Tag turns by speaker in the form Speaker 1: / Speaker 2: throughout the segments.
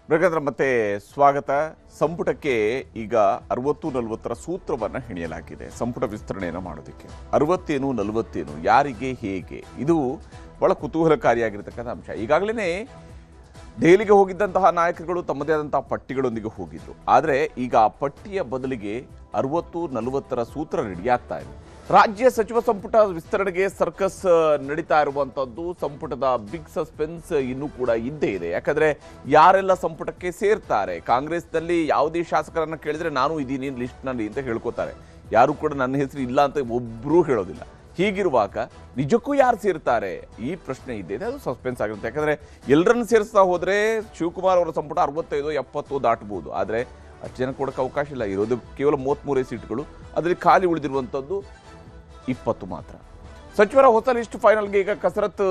Speaker 1: ಮೃಗೇಂದ್ರ ಮತ್ತೆ ಸ್ವಾಗತ. ಸಂಪುಟಕ್ಕೆ ಈಗ 60-40 ಸೂತ್ರವನ್ನು ಹೆಣೆಯಲಾಗಿದೆ ಸಂಪುಟ ವಿಸ್ತರಣೆಯನ್ನು ಮಾಡೋದಕ್ಕೆ. 60 40 ಯಾರಿಗೆ ಹೇಗೆ, ಇದು ಬಹಳ ಕುತೂಹಲಕಾರಿಯಾಗಿರ್ತಕ್ಕಂಥ ಅಂಶ. ಈಗಾಗಲೇ ದೆಹಲಿಗೆ ಹೋಗಿದ್ದಂತಹ ನಾಯಕರುಗಳು ತಮ್ಮದೇ ಆದಂತಹ ಪಟ್ಟಿಗಳೊಂದಿಗೆ ಹೋಗಿದ್ರು. ಆದರೆ ಈಗ ಆ ಪಟ್ಟಿಯ ಬದಲಿಗೆ 60-40 ಸೂತ್ರ ರೆಡಿಯಾಗ್ತಾ ಇದೆ. ರಾಜ್ಯ ಸಚಿವ ಸಂಪುಟ ವಿಸ್ತರಣೆಗೆ ಸರ್ಕಸ್ ನಡೀತಾ ಇರುವಂಥದ್ದು, ಸಂಪುಟದ ಬಿಗ್ ಸಸ್ಪೆನ್ಸ್ ಇನ್ನೂ ಕೂಡ ಇದ್ದೇ ಇದೆ. ಯಾಕಂದರೆ ಯಾರೆಲ್ಲ ಸಂಪುಟಕ್ಕೆ ಸೇರ್ತಾರೆ, ಕಾಂಗ್ರೆಸ್ನಲ್ಲಿ ಯಾವುದೇ ಶಾಸಕರನ್ನು ಕೇಳಿದರೆ ನಾನು ಇದ್ದೀನಿ ಲಿಸ್ಟ್ನಲ್ಲಿ ಅಂತ ಹೇಳ್ಕೊತಾರೆ. ಯಾರು ಕೂಡ ನನ್ನ ಹೆಸರು ಇಲ್ಲ ಅಂತ ಒಬ್ಬರೂ ಹೇಳೋದಿಲ್ಲ. ಹೀಗಿರುವಾಗ ನಿಜಕ್ಕೂ ಯಾರು ಸೇರ್ತಾರೆ ಈ ಪ್ರಶ್ನೆ ಇದ್ದಿದೆ, ಅದು ಸಸ್ಪೆನ್ಸ್ ಆಗಿರುತ್ತೆ. ಯಾಕಂದರೆ ಎಲ್ಲರನ್ನು ಸೇರಿಸ್ತಾ ಹೋದರೆ ಶಿವಕುಮಾರ್ ಅವರ ಸಂಪುಟ 65-70 ದಾಟಬಹುದು. ಆದರೆ ಅಷ್ಟು ಜನ ಕೊಡೋಕ್ಕೆ ಅವಕಾಶ ಇಲ್ಲ. ಇರೋದು ಕೇವಲ 33 ಸೀಟ್ಗಳು, ಅದರಲ್ಲಿ ಖಾಲಿ ಉಳಿದಿರುವಂಥದ್ದು 20 ಮಾತ್ರ. ಸಚಿವರ ಹೊಸ ಲಿಸ್ಟ್ ಫೈನಲ್ಗೆ ಈಗ ಕಸರತ್ತು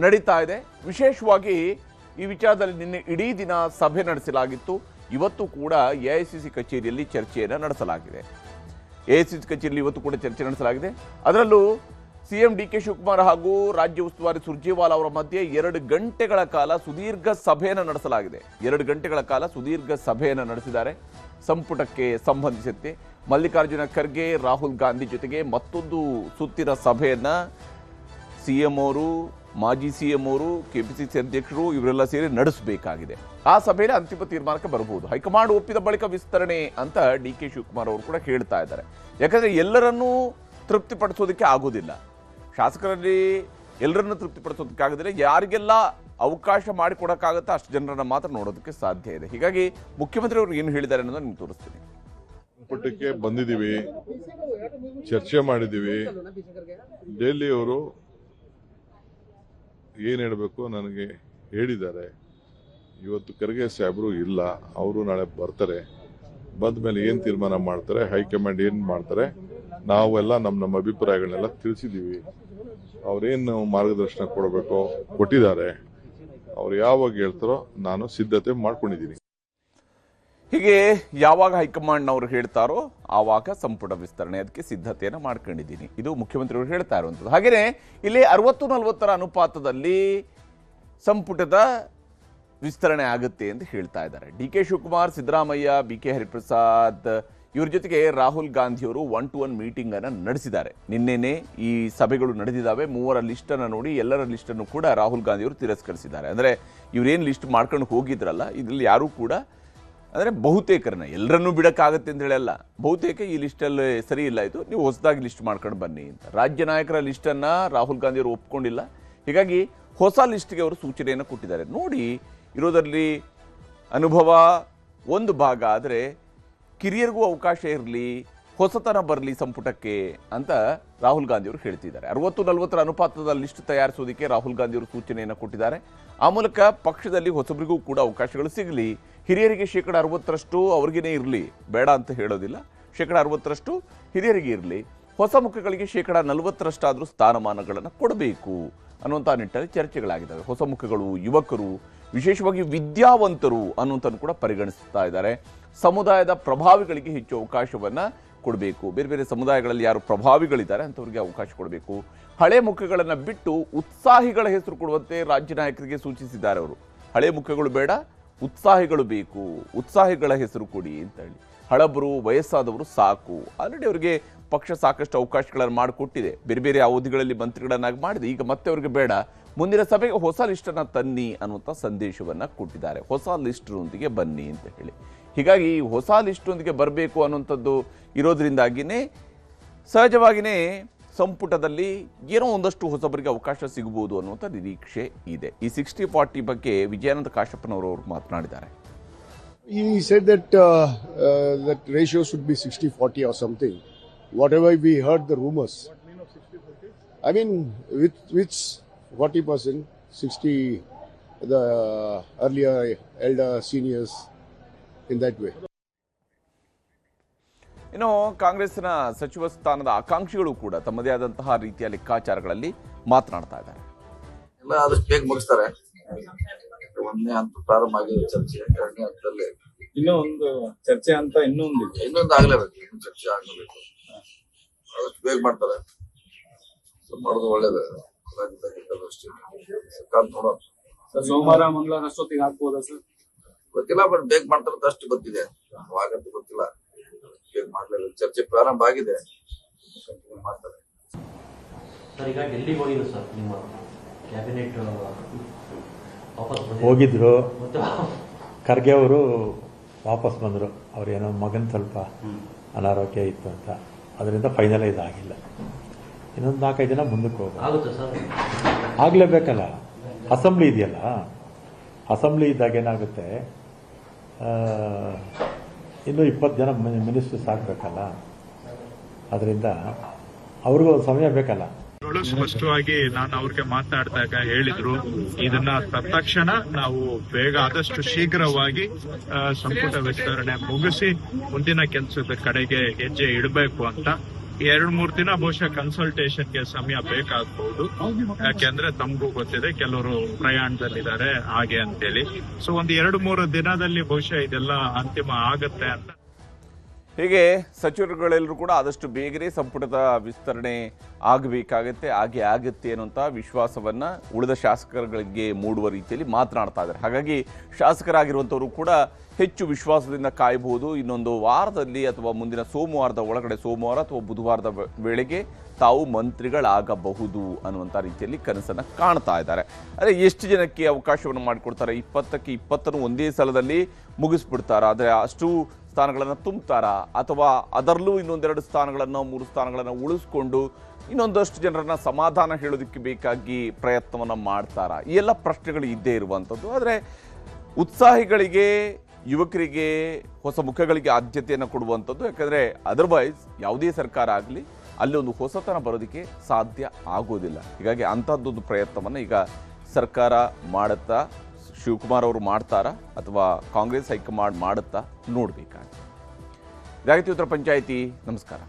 Speaker 1: ನಡೀತಾ ಇದೆ. ವಿಶೇಷವಾಗಿ ಈ ವಿಚಾರದಲ್ಲಿ ನಿನ್ನೆ ಇಡೀ ದಿನ ಸಭೆ ನಡೆಸಲಾಗಿತ್ತು. ಇವತ್ತು ಕೂಡ ಎಐಸಿಸಿ ಕಚೇರಿಯಲ್ಲಿ ಚರ್ಚೆಯನ್ನು ನಡೆಸಲಾಗಿದೆ. ಎಐಸಿಸಿ ಕಚೇರಿಯಲ್ಲಿ ಇವತ್ತು ಕೂಡ ಚರ್ಚೆ ನಡೆಸಲಾಗಿದೆ. ಅದರಲ್ಲೂ ಸಿಎಂ ಡಿ ಕೆ ಶಿವಕುಮಾರ್ ಹಾಗೂ ರಾಜ್ಯ ಉಸ್ತುವಾರಿ ಸುರ್ಜೇವಾಲಾ ಅವರ ಮಧ್ಯೆ 2 ಗಂಟೆಗಳ ಕಾಲ ಸುದೀರ್ಘ ಸಭೆಯನ್ನು ನಡೆಸಲಾಗಿದೆ. 2 ಗಂಟೆಗಳ ಕಾಲ ಸುದೀರ್ಘ ಸಭೆಯನ್ನು ನಡೆಸಿದ್ದಾರೆ. ಸಂಪುಟಕ್ಕೆ ಸಂಬಂಧಿಸಿದಂತೆ ಮಲ್ಲಿಕಾರ್ಜುನ ಖರ್ಗೆ, ರಾಹುಲ್ ಗಾಂಧಿ ಜೊತೆಗೆ ಮತ್ತೊಂದು ಸುತ್ತಿನ ಸಭೆಯನ್ನು ಸಿಎಂ ಅವರು, ಮಾಜಿ ಸಿಎಂ ಅವರು, ಕೆಪಿಸಿಸಿ ಅಧ್ಯಕ್ಷರು ಇವರೆಲ್ಲ ಸೇರಿ ನಡೆಸಬೇಕಾಗಿದೆ. ಆ ಸಭೆಯಲ್ಲಿ ಅಂತಿಮ ತೀರ್ಮಾನಕ್ಕೆ ಬರಬಹುದು. ಹೈಕಮಾಂಡ್ ಒಪ್ಪಿದ ಬಳಿಕ ವಿಸ್ತರಣೆ ಅಂತ ಡಿ ಕೆ ಶಿವಕುಮಾರ್ ಅವರು ಕೂಡ ಹೇಳ್ತಾ ಇದ್ದಾರೆ. ಯಾಕಂದರೆ ಎಲ್ಲರನ್ನೂ ತೃಪ್ತಿಪಡಿಸೋದಕ್ಕೆ ಆಗೋದಿಲ್ಲ. ಶಾಸಕರಲ್ಲಿ ಎಲ್ಲರನ್ನು ತೃಪ್ತಿಪಡಿಸೋದಕ್ಕೆ ಆಗೋದಿಲ್ಲ. ಯಾರಿಗೆಲ್ಲ ಅವಕಾಶ ಮಾಡಿಕೊಡೋಕ್ಕಾಗುತ್ತೆ ಅಷ್ಟು ಜನರನ್ನು ಮಾತ್ರ ನೋಡೋದಕ್ಕೆ ಸಾಧ್ಯ ಇದೆ. ಹೀಗಾಗಿ ಮುಖ್ಯಮಂತ್ರಿ ಅವರು ಏನು ಹೇಳಿದ್ದಾರೆ ಅನ್ನೋದನ್ನು ನಿಮ್ಗೆ ತೋರಿಸ್ತೀನಿ.
Speaker 2: ಸಂಪುಟಕ್ಕೆ ಬಂದಿದ್ದೀವಿ, ಚರ್ಚೆ ಮಾಡಿದ್ದೀವಿ. ಡೆಲ್ಲಿ ಅವರು ಏನು ಹೇಳಬೇಕು ನನಗೆ ಹೇಳಿದ್ದಾರೆ. ಇವತ್ತು ಖರ್ಗೆ ಸಾಹೇಬರು ಇಲ್ಲ, ಅವರು ನಾಳೆ ಬರ್ತಾರೆ. ಬಂದ ಮೇಲೆ ಏನು ತೀರ್ಮಾನ ಮಾಡ್ತಾರೆ, ಹೈಕಮಾಂಡ್ ಏನು ಮಾಡ್ತಾರೆ, ನಾವೆಲ್ಲ ನಮ್ಮ ಅಭಿಪ್ರಾಯಗಳನ್ನೆಲ್ಲ ತಿಳಿಸಿದ್ದೀವಿ. ಅವ್ರೇನು ಮಾರ್ಗದರ್ಶನ ಕೊಡಬೇಕೋ ಕೊಟ್ಟಿದ್ದಾರೆ. ಅವ್ರು ಯಾವಾಗ ಹೇಳ್ತಾರೋ ನಾನು ಸಿದ್ಧತೆ ಮಾಡ್ಕೊಂಡಿದ್ದೀನಿ.
Speaker 1: ಹೀಗೆ ಯಾವಾಗ ಹೈಕಮಾಂಡ್ನವರು ಹೇಳ್ತಾರೋ ಆವಾಗ ಸಂಪುಟ ವಿಸ್ತರಣೆ ಅದಕ್ಕೆ ಸಿದ್ಧತೆಯನ್ನು ಮಾಡ್ಕೊಂಡಿದ್ದೀನಿ, ಇದು ಮುಖ್ಯಮಂತ್ರಿಗಳು ಹೇಳ್ತಾ ಇರುವಂಥದ್ದು. ಹಾಗೆಯೇ ಇಲ್ಲಿ 60-40 ಅನುಪಾತದಲ್ಲಿ ಸಂಪುಟದ ವಿಸ್ತರಣೆ ಆಗುತ್ತೆ ಅಂತ ಹೇಳ್ತಾ ಇದ್ದಾರೆ. D K Shivakumar, Siddaramaiah, B K Hariprasad ಇವ್ರ ಜೊತೆಗೆ ರಾಹುಲ್ ಗಾಂಧಿಯವರು 1-to-1 ಮೀಟಿಂಗ್ ಅನ್ನು ನಡೆಸಿದ್ದಾರೆ. ನಿನ್ನೆನೆ ಈ ಸಭೆಗಳು ನಡೆದಿದ್ದಾವೆ. 3 ಲಿಸ್ಟನ್ನು ನೋಡಿ ಎಲ್ಲರ ಲಿಸ್ಟನ್ನು ಕೂಡ ರಾಹುಲ್ ಗಾಂಧಿಯವರು ತಿರಸ್ಕರಿಸಿದ್ದಾರೆ. ಅಂದರೆ ಇವರೇನು ಲಿಸ್ಟ್ ಮಾಡ್ಕೊಂಡು ಹೋಗಿದ್ರಲ್ಲ, ಇದರಲ್ಲಿ ಯಾರೂ ಕೂಡ ಅಂದರೆ ಬಹುತೇಕರನ್ನ ಎಲ್ಲರನ್ನೂ ಬಿಡೋಕ್ಕಾಗತ್ತೆ ಅಂತ ಹೇಳಲ್ಲ, ಬಹುತೇಕ ಈ ಲಿಸ್ಟಲ್ಲಿ ಸರಿ ಇಲ್ಲ, ಇದು ನೀವು ಹೊಸದಾಗಿ ಲಿಸ್ಟ್ ಮಾಡ್ಕೊಂಡು ಬನ್ನಿ ಅಂತ. ರಾಜ್ಯ ನಾಯಕರ ಲಿಸ್ಟನ್ನು ರಾಹುಲ್ ಗಾಂಧಿಯವರು ಒಪ್ಕೊಂಡಿಲ್ಲ. ಹೀಗಾಗಿ ಹೊಸ ಲಿಸ್ಟ್ಗೆ ಅವರು ಸೂಚನೆಯನ್ನು ಕೊಟ್ಟಿದ್ದಾರೆ. ನೋಡಿ, ಇರೋದರಲ್ಲಿ ಅನುಭವ ಒಂದು ಭಾಗ, ಆದರೆ ಕಿರಿಯರಿಗೂ ಅವಕಾಶ ಇರಲಿ, ಹೊಸತನ ಬರಲಿ ಸಂಪುಟಕ್ಕೆ ಅಂತ ರಾಹುಲ್ ಗಾಂಧಿಯವರು ಹೇಳ್ತಿದ್ದಾರೆ. 60-40 ಅನುಪಾತದ ಲಿಸ್ಟ್ ತಯಾರಿಸೋದಕ್ಕೆ ರಾಹುಲ್ ಗಾಂಧಿಯವರು ಸೂಚನೆಯನ್ನು ಕೊಟ್ಟಿದ್ದಾರೆ. ಆ ಮೂಲಕ ಪಕ್ಷದಲ್ಲಿ ಹೊಸಬರಿಗೂ ಕೂಡ ಅವಕಾಶಗಳು ಸಿಗಲಿ. ಹಿರಿಯರಿಗೆ 60% ಅವ್ರಿಗೇ ಇರಲಿ, ಬೇಡ ಅಂತ ಹೇಳೋದಿಲ್ಲ. 60% ಹಿರಿಯರಿಗೆ ಇರಲಿ, ಹೊಸ ಮುಖಗಳಿಗೆ 40% ಸ್ಥಾನಮಾನಗಳನ್ನು ಕೊಡಬೇಕು ಅನ್ನುವಂಥ ನಿಟ್ಟಿನಲ್ಲಿ ಚರ್ಚೆಗಳಾಗಿದ್ದಾವೆ. ಹೊಸ ಮುಖಗಳು, ಯುವಕರು, ವಿಶೇಷವಾಗಿ ವಿದ್ಯಾವಂತರು ಅನ್ನುವಂಥನ್ನು ಕೂಡ ಪರಿಗಣಿಸ್ತಾ ಇದ್ದಾರೆ. ಸಮುದಾಯದ ಪ್ರಭಾವಿಗಳಿಗೆ ಹೆಚ್ಚು ಅವಕಾಶವನ್ನು ಕೊಡಬೇಕು. ಬೇರೆ ಬೇರೆ ಸಮುದಾಯಗಳಲ್ಲಿ ಯಾರು ಪ್ರಭಾವಿಗಳಿದ್ದಾರೆ ಅಂಥವ್ರಿಗೆ ಅವಕಾಶ ಕೊಡಬೇಕು. ಹಳೆ ಮುಖಗಳನ್ನು ಬಿಟ್ಟು ಉತ್ಸಾಹಿಗಳ ಹೆಸರು ಕೊಡುವಂತೆ ರಾಜ್ಯ ನಾಯಕರಿಗೆ ಸೂಚಿಸಿದ್ದಾರೆ ಅವರು. ಹಳೆ ಮುಖಗಳು ಬೇಡ, ಉತ್ಸಾಹಿಗಳು ಬೇಕು, ಉತ್ಸಾಹಿಗಳ ಹೆಸರು ಕೊಡಿ ಅಂತ ಹೇಳಿ. ಹಳಬರು, ವಯಸ್ಸಾದವರು ಸಾಕು. ಆಲ್ರೆಡಿ ಅವರಿಗೆ ಪಕ್ಷ ಸಾಕಷ್ಟು ಅವಕಾಶಗಳನ್ನು ಮಾಡಿಕೊಟ್ಟಿದೆ. ಬೇರೆ ಬೇರೆ ಅವಧಿಗಳಲ್ಲಿ ಮಂತ್ರಿಗಳನ್ನಾಗಿ ಮಾಡಿದೆ. ಈಗ ಮತ್ತೆ ಅವರಿಗೆ ಬೇಡ, ಮುಂದಿನ ಸಭೆಗೆ ಹೊಸ ಲಿಸ್ಟನ್ನು ತನ್ನಿ ಅನ್ನುವಂಥ ಸಂದೇಶವನ್ನು ಕೊಟ್ಟಿದ್ದಾರೆ. ಹೊಸ ಲಿಸ್ಟ್ನೊಂದಿಗೆ ಬನ್ನಿ ಅಂತ ಹೇಳಿ. ಹೀಗಾಗಿ ಹೊಸ ಲಿಸ್ಟ್ನೊಂದಿಗೆ ಬರಬೇಕು ಅನ್ನುವಂಥದ್ದು ಇರೋದ್ರಿಂದಾಗಿಯೇ ಸಹಜವಾಗಿಯೇ ಸಂಪುಟದಲ್ಲಿ ಏನೋ ಒಂದಷ್ಟು ಹೊಸಬರಿಗೆ ಅವಕಾಶ ಸಿಗಬಹುದು ಅನ್ನುವಂಥ ನಿರೀಕ್ಷೆ ಇದೆ. ಈ 60-40 ಬಗ್ಗೆ ವಿಜಯಾನಂದ ಕಾಶಪ್ಪನವರು ಮಾತನಾಡಿದ್ದಾರೆ.
Speaker 3: He said that that ratio should be 60-40 or something. Whatever we heard the rumors. I mean, which 40%, 60 the earlier elder seniors in that way.
Speaker 1: ಇನ್ನು ಕಾಂಗ್ರೆಸ್ನ ಸಚಿವ ಸ್ಥಾನದ ಆಕಾಂಕ್ಷಿಗಳು ಕೂಡ ತಮ್ಮದೇ ಆದಂತಹ ರೀತಿಯ ಲೆಕ್ಕಾಚಾರಗಳಲ್ಲಿ ಮಾತನಾಡ್ತಾ ಇದ್ದಾರೆ.
Speaker 4: ಎಲ್ಲ ಆದಷ್ಟು ಬೇಗ ಮುಗಿಸ್ತಾರೆ. ಒಂದನೇ ಹಂತ ಪ್ರಾರಂಭ ಆಗಿದೆ ಚರ್ಚೆ, 2ನೇ ಹಂತದಲ್ಲಿ
Speaker 5: ಇನ್ನೂ ಒಂದು ಚರ್ಚೆ ಅಂತ ಇನ್ನೊಂದು
Speaker 4: ಆಗ್ಲೇಬೇಕು, ಇನ್ನೂ ಚರ್ಚೆ ಆಗಬೇಕು. ಆದಷ್ಟು ಬೇಗ ಮಾಡ್ತಾರೆ, ಮಾಡೋದು ಒಳ್ಳೇದು. ಅಷ್ಟೇ ನೋಡೋಣ.
Speaker 5: ಸೋಮವಾರ ಮಂಗಳವಾರ ಅಷ್ಟೊತ್ತಿಗೆ ಆಗ್ಬೋದಾ ಸರ್?
Speaker 4: ಗೊತ್ತಿಲ್ಲ, ಬಟ್ ಬೇಗ ಮಾಡ್ತಾರೆ ಅಂತ ಅಷ್ಟು ಗೊತ್ತಿದೆ. ಅವಾಗಂತೂ ಗೊತ್ತಿಲ್ಲ, ಬೇಗ ಮಾಡ್ಲಿಲ್ಲ. ಚರ್ಚೆ ಪ್ರಾರಂಭ ಆಗಿದೆ, ಮಾಡ್ತಾರೆ.
Speaker 6: ಸರ್, ಈಗ ಡೆಲ್ಲಿಗೆ ಹೋಗಿದ್ರು ಸರ್, ನಿಮ್ಮ ಕ್ಯಾಬಿನೆಟ್ ವಾಪಸ್
Speaker 7: ಹೋಗಿದ್ರು. ಖರ್ಗೆ ಅವರು ವಾಪಸ್ ಬಂದರು. ಅವ್ರೇನೋ ಮಗನ ಸ್ವಲ್ಪ ಅನಾರೋಗ್ಯ ಇತ್ತು ಅಂತ, ಅದರಿಂದ ಫೈನಲೈಸ್ ಆಗಿಲ್ಲ. ಇನ್ನೊಂದು 4-5 ದಿನ ಮುಂದಕ್ಕೆ ಹೋಗೋದು.
Speaker 6: ಆಗುತ್ತೆ ಸರ್,
Speaker 7: ಆಗಲೇಬೇಕಲ್ಲ. ಅಸೆಂಬ್ಲಿ ಇದೆಯಲ್ಲ, ಅಸೆಂಬ್ಲಿ ಇದ್ದಾಗ ಏನಾಗುತ್ತೆ, ಇನ್ನೂ 20 ಜನ ಮಿನಿಸ್ಟರ್ಸ್ ಆಗಬೇಕಲ್ಲ. ಅದರಿಂದ ಅವ್ರಿಗೂ ಒಂದು ಸಮಯ ಬೇಕಲ್ಲ.
Speaker 8: ಸ್ಪಷ್ಟವಾಗಿ ನಾನು ಅವ್ರಿಗೆ ಮಾತನಾಡಿದಾಗ ಹೇಳಿದ್ರು, ಇದನ್ನ ತತ್ಕ್ಷಣ ನಾವು ಬೇಗ ಆದಷ್ಟು ಶೀಘ್ರವಾಗಿ ಸಂಪುಟ ವಿಸ್ತರಣೆ ಮುಗಿಸಿ ಮುಂದಿನ ಕೆಲಸದ ಕಡೆಗೆ ಹೆಜ್ಜೆ ಇಡಬೇಕು ಅಂತ. 2-3 ದಿನ ಬಹುಶಃ ಕನ್ಸಲ್ಟೇಷನ್ಗೆ ಸಮಯ ಬೇಕಾಗಬಹುದು. ಯಾಕೆಂದ್ರೆ ತಮಗೂ ಗೊತ್ತಿದೆ, ಕೆಲವರು ಪ್ರಯಾಣದಲ್ಲಿದ್ದಾರೆ ಹಾಗೆ ಅಂತೇಳಿ. ಸೊ ಒಂದು 2-3 ದಿನದಲ್ಲಿ ಬಹುಶಃ ಇದೆಲ್ಲ ಅಂತಿಮ ಆಗತ್ತೆ ಅಂತ.
Speaker 1: ಹೀಗೆ ಸಚಿವರುಗಳೆಲ್ಲರೂ ಕೂಡ ಆದಷ್ಟು ಬೇಗನೆ ಸಂಪುಟದ ವಿಸ್ತರಣೆ ಆಗಬೇಕಾಗತ್ತೆ, ಆಗುತ್ತೆ ಅನ್ನುವಂಥ ವಿಶ್ವಾಸವನ್ನು ಉಳಿದ ಶಾಸಕರುಗಳಿಗೆ ಮೂಡುವ ರೀತಿಯಲ್ಲಿ ಮಾತನಾಡ್ತಾ ಇದ್ದಾರೆ. ಹಾಗಾಗಿ ಶಾಸಕರಾಗಿರುವಂಥವರು ಕೂಡ ಹೆಚ್ಚು ವಿಶ್ವಾಸದಿಂದ ಕಾಯಬಹುದು. ಇನ್ನೊಂದು ವಾರದಲ್ಲಿ ಅಥವಾ ಮುಂದಿನ ಸೋಮವಾರದ ಒಳಗಡೆ, ಸೋಮವಾರ ಅಥವಾ ಬುಧವಾರದ ವೇಳೆಗೆ ತಾವು ಮಂತ್ರಿಗಳಾಗಬಹುದು ಅನ್ನುವಂಥ ರೀತಿಯಲ್ಲಿ ಕನಸನ್ನು ಕಾಣ್ತಾ ಇದ್ದಾರೆ. ಆದರೆ ಎಷ್ಟು ಜನಕ್ಕೆ ಅವಕಾಶವನ್ನು ಮಾಡಿಕೊಡ್ತಾರೆ? 20ಕ್ಕೆ 20 ಒಂದೇ ಸಲದಲ್ಲಿ ಮುಗಿಸ್ಬಿಡ್ತಾರಾ? ಆದರೆ ಅಷ್ಟು ಸ್ಥಾನಗಳನ್ನು ತುಂಬುತ್ತಾರಾ? ಅಥವಾ ಅದರಲ್ಲೂ ಇನ್ನೊಂದೆರಡು ಸ್ಥಾನಗಳನ್ನು, 3 ಸ್ಥಾನಗಳನ್ನು ಉಳಿಸ್ಕೊಂಡು ಇನ್ನೊಂದಷ್ಟು ಜನರನ್ನು ಸಮಾಧಾನ ಹೇಳೋದಕ್ಕೆ ಬೇಕಾಗಿ ಪ್ರಯತ್ನವನ್ನು ಮಾಡ್ತಾರಾ? ಈ ಎಲ್ಲ ಪ್ರಶ್ನೆಗಳು ಇದ್ದೇ ಇರುವಂಥದ್ದು. ಆದರೆ ಉತ್ಸಾಹಿಗಳಿಗೆ, ಯುವಕರಿಗೆ, ಹೊಸ ಮುಖಗಳಿಗೆ ಆದ್ಯತೆಯನ್ನು ಕೊಡುವಂಥದ್ದು. ಯಾಕಂದರೆ ಅದರ್ವೈಸ್ ಯಾವುದೇ ಸರ್ಕಾರ ಆಗಲಿ ಅಲ್ಲಿ ಒಂದು ಹೊಸತನ ಬರೋದಕ್ಕೆ ಸಾಧ್ಯ ಆಗೋದಿಲ್ಲ. ಹೀಗಾಗಿ ಅಂಥದ್ದೊಂದು ಪ್ರಯತ್ನವನ್ನು ಈಗ ಸರ್ಕಾರ ಮಾಡುತ್ತಾ, ಶಿವಕುಮಾರ್ ಅವರು ಮಾಡ್ತಾರಾ ಅಥವಾ ಕಾಂಗ್ರೆಸ್ ಹೈಕಮಾಂಡ್ ಮಾಡುತ್ತಾ ನೋಡಬೇಕಾಗಿದೆ. ಇದಾಗಿತ್ತು ಉತ್ತರ ಪಂಚಾಯಿತಿ. ನಮಸ್ಕಾರ.